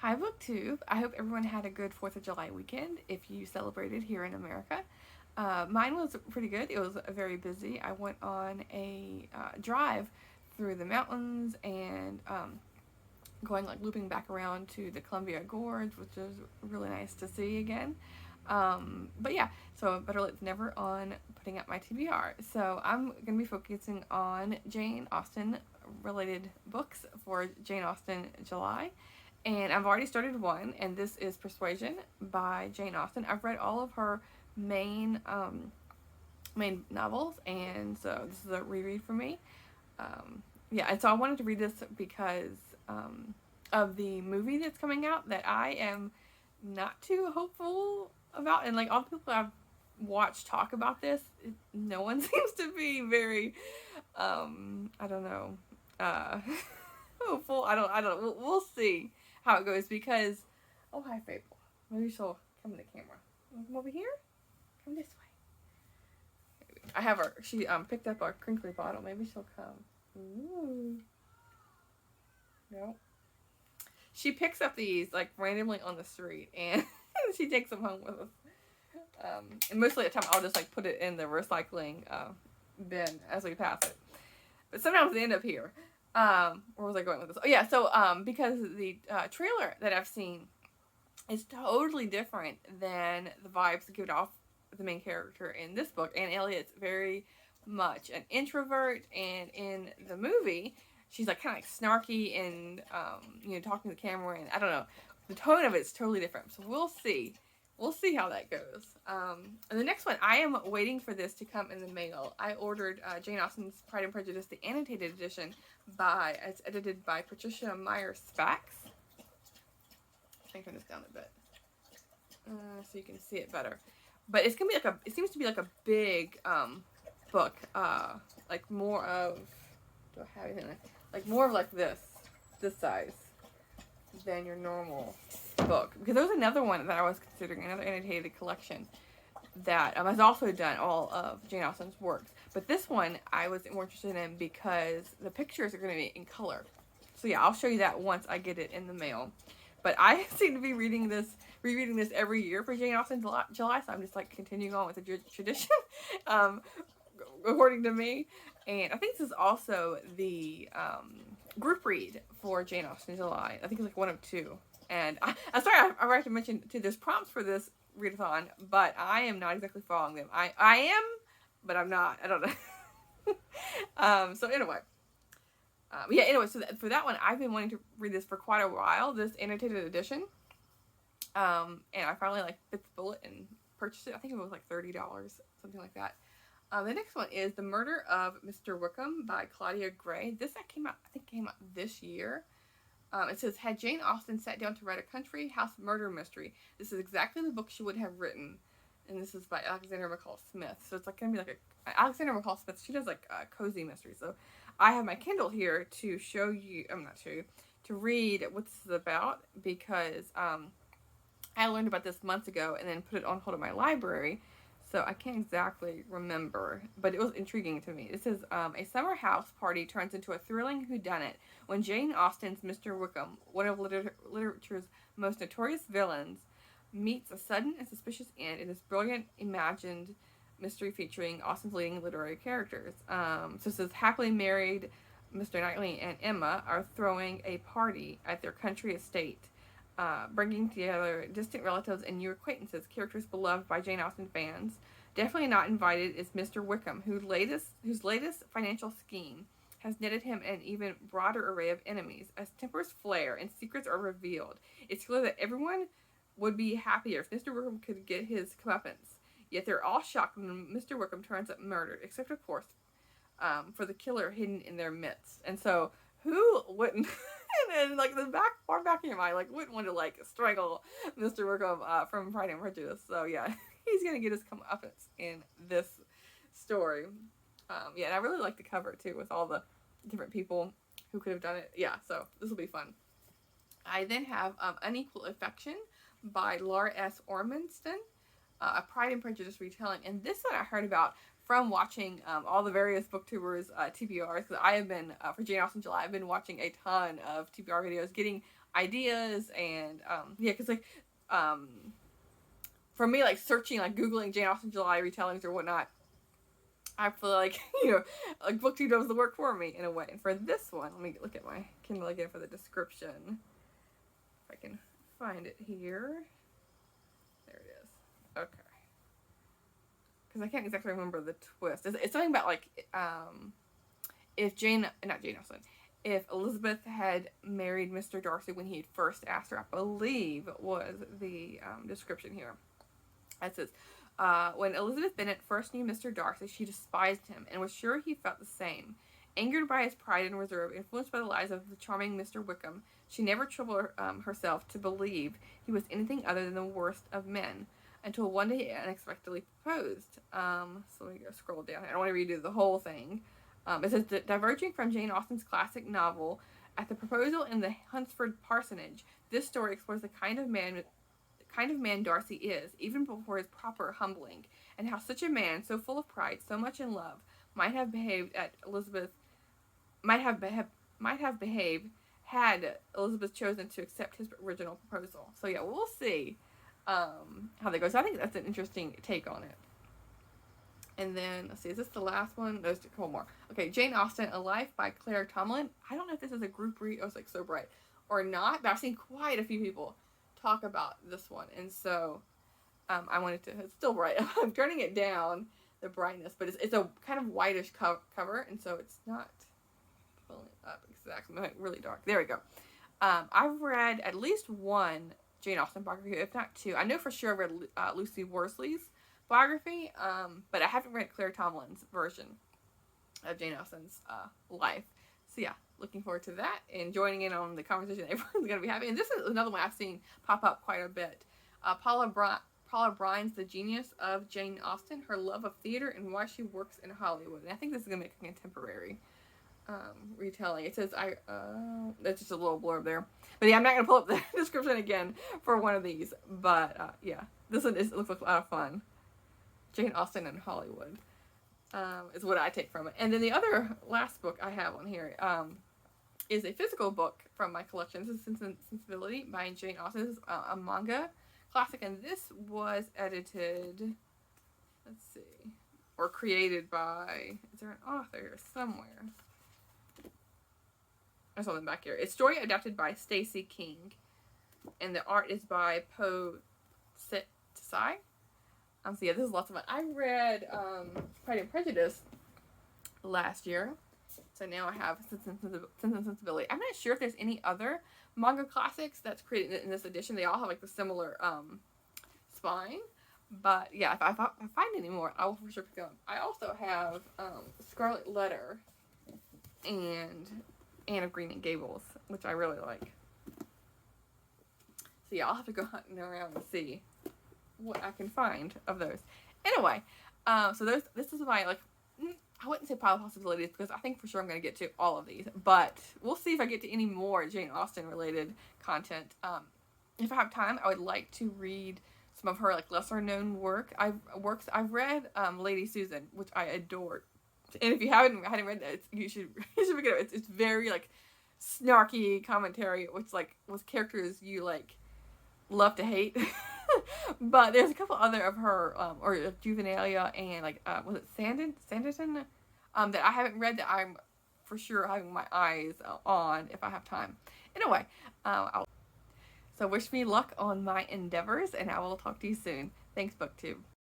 Hi, BookTube. I hope everyone had a good 4th of July weekend if you celebrated here in America. Mine was pretty good. It was very busy. I went on a drive through the mountains and going looping back around to the Columbia Gorge, which was really nice to see again. But yeah, so better late than never on putting up my TBR. So I'm going to be focusing on Jane Austen related books for Jane Austen July. And I've already started one, and this is Persuasion by Jane Austen. I've read all of her main novels, and so this is a reread for me. Yeah, and so I wanted to read this because of the movie that's coming out that I am not too hopeful about, and like all the people I've watched talk about this, no one seems to be very, I don't know, hopeful. I don't know. We'll see how it goes because, oh hi Fable, maybe she'll come in the camera. Come over here. Come this way. Maybe. I have her. She picked up a crinkly bottle. Maybe she'll come. Ooh. No. She picks up these like randomly on the street and she takes them home with us. And mostly at the time I'll just like put it in the recycling bin as we pass it. But sometimes they end up here. Where was I going with this? Oh yeah, so because the trailer that I've seen is totally different than the vibes given off the main character in this book. And Elliot's very much an introvert, and in the movie, she's like kind of like snarky and talking to the camera, and I don't know, the tone of it's totally different. So we'll see. We'll see how that goes. And the next one, I am waiting for this to come in the mail. I ordered Jane Austen's Pride and Prejudice, the annotated edition, it's edited by Patricia Meyer-Spacks. Let me turn this down a bit so you can see it better. But it's gonna be it seems to be like a big book, like more of, do I have it in it? Like more of like this size than your normal book, because there was another one that I was considering, another annotated collection that has also done all of Jane Austen's works, but this one I was more interested in because the pictures are going to be in color. So yeah, I'll show you that once I get it in the mail. But I seem to be rereading this every year for Jane Austen July, so I'm just like continuing on with the tradition, according to me. And I think this is also the group read for Jane Austen July. I think it's like one of two. And I'm sorry, I forgot to mention too, there's prompts for this readathon, but I am not exactly following them. I am, but I'm not. I don't know. So anyway. So for that one, I've been wanting to read this for quite a while, this annotated edition. And I finally bit the bullet and purchased it. I think it was like $30, something like that. The next one is The Murder of Mr Wickham by Claudia Gray. This came out this year. It says, had Jane Austen sat down to write a country house murder mystery, this is exactly the book she would have written. And this is by Alexander McCall Smith. So it's like going to be like Alexander McCall Smith, she does like cozy mysteries. So I have my Kindle here to to read what this is about, because I learned about this months ago and then put it on hold at my library. So I can't exactly remember, but it was intriguing to me. It says, a summer house party turns into a thrilling whodunit when Jane Austen's Mr. Wickham, one of literature's most notorious villains, meets a sudden and suspicious end in this brilliant imagined mystery featuring Austen's leading literary characters. So it says, happily married Mr. Knightley and Emma are throwing a party at their country estate, bringing together distant relatives and new acquaintances, characters beloved by Jane Austen fans. Definitely not invited is Mr. Wickham, whose latest financial scheme has netted him an even broader array of enemies. As tempers flare and secrets are revealed, it's clear that everyone would be happier if Mr. Wickham could get his comeuppance. Yet they're all shocked when Mr. Wickham turns up murdered, except of course for the killer hidden in their midst. And so, who wouldn't? And like far back in your mind, like wouldn't want to strangle Mr. Wickham from Pride and Prejudice. So yeah, he's gonna get his comeuppance in this story. And I really like the cover too, with all the different people who could have done it. Yeah, so this will be fun. I then have Unequal Affection by Laura S. Ormanston, a Pride and Prejudice retelling, and this one I heard about from watching all the various booktubers TBRs, because I have been for Jane Austen July, I've been watching a ton of TBR videos, getting ideas, and yeah, because like for me, like searching, like Googling Jane Austen July retellings or whatnot, I feel like, like BookTube does the work for me in a way. And for this one, let me look at my Kindle again for the description. If I can find it here. There it is. Okay. Because I can't exactly remember the twist. It's something about like, if not Jane Austen, if Elizabeth had married Mr. Darcy when he had first asked her, I believe was the description here. It says, when Elizabeth Bennet first knew Mr. Darcy, she despised him and was sure he felt the same. Angered by his pride and reserve, influenced by the lies of the charming Mr. Wickham, she never troubled herself to believe he was anything other than the worst of men, until one day he unexpectedly proposed. So let me go scroll down. I don't want to redo the whole thing. It says, diverging from Jane Austen's classic novel, at the proposal in the Hunsford parsonage, this story explores the kind of man Darcy is, even before his proper humbling, and how such a man, so full of pride, so much in love, might have behaved had Elizabeth chosen to accept his original proposal. So yeah, we'll see how that goes. I think that's an interesting take on it. And then, let's see, is this the last one? There's a couple more. Okay, Jane Austen, A Life by Claire Tomlin. I don't know if this is a group read, I was like so bright, or not, but I've seen quite a few people talk about this one, and so I wanted to, it's still bright. I'm turning it down, the brightness, but it's a kind of whitish cover, and so it's not pulling up exactly, really dark. There we go. I've read at least one Jane Austen biography, if not two. I know for sure I read Lucy Worsley's biography, but I haven't read Claire Tomlin's version of Jane Austen's life. So yeah, looking forward to that and joining in on the conversation everyone's going to be having. And this is another one I've seen pop up quite a bit. Paula Bryne's The Genius of Jane Austen, Her Love of Theater and Why She Works in Hollywood. And I think this is going to make a contemporary retelling. It says, that's just a little blurb there. But yeah, I'm not going to pull up the description again for one of these. But yeah, this one looks like a lot of fun. Jane Austen in Hollywood. Is what I take from it. And then the other last book I have on here is a physical book from my collection. This is Sensibility by Jane Austen. This is a manga classic, and this was edited, let's see, or created by, is there an author here somewhere? There's something back here. It's story adapted by Stacey King, and the art is by Po Tsai. So yeah, this is lots of fun. I read Pride and Prejudice last year, so now I have Sense and Sensibility. I'm not sure if there's any other manga classics that's created in this edition. They all have like the similar spine, but yeah, if I find any more, I will for sure pick them up. I also have Scarlet Letter and Anne of Green Gables, which I really like. So yeah, I'll have to go hunting around and see what I can find of those. Anyway, so this is my, like, I wouldn't say pile of possibilities, because I think for sure I'm going to get to all of these, but we'll see if I get to any more Jane Austen related content. If I have time, I would like to read some of her like lesser known work. I've read Lady Susan, which I adored, and if you hadn't read that, you should pick it up. It's very like snarky commentary, which like with characters you like love to hate. But there's a couple other of her, or Juvenilia and like, was it Sanditon? That I haven't read, that I'm for sure having my eyes on if I have time. Anyway, so wish me luck on my endeavors, and I will talk to you soon. Thanks, BookTube.